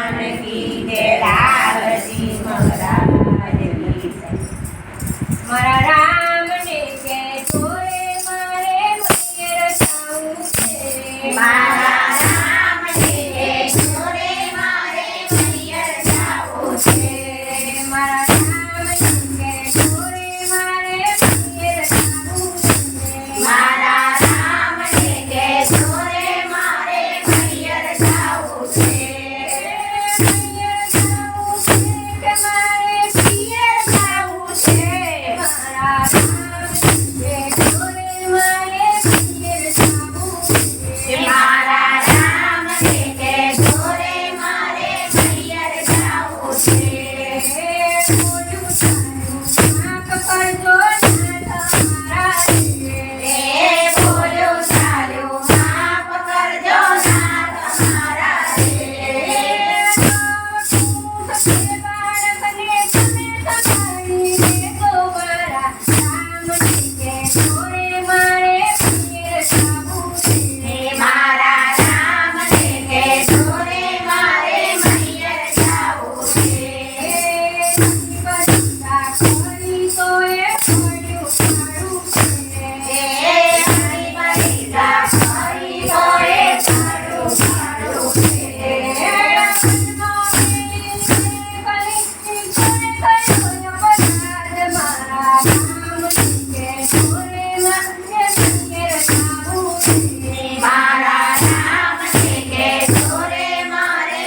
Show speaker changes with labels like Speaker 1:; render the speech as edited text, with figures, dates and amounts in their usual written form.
Speaker 1: જાનકી કે લાલજી મહારાજની મારા રામને કે જોડે મારે મૈયર જાવું છે મારા રામને કે જોડે મારે મૈયર જાવું છે મારા રામને કે જોડે મારે મૈયર જાવું છે મારા રામને કે જોડે મારે મૈયર જાવું છે મૈયર જાવું છે કે મારે પિયર જાવું છે મારા રામને કે જોડે મારે પિયર જાવું છે મારા રામને કે જોડે મારે પિયર જાવું છે બોલ્યું સારું માફ કરજો ના તમારા બોલ્યું સારું માફ કરજો ના તમારા બાળકને તમે તમારી તો મારા રામજી કે જોડે મારે પિયર જાવું છે મારા રામને કે જોડે મારે મૈયર જાવું છે બધા કરી તો એ પડ્યું સારું છે બધા કરી તો એ સારું સારું છે મારા રામને કે જોડે મારે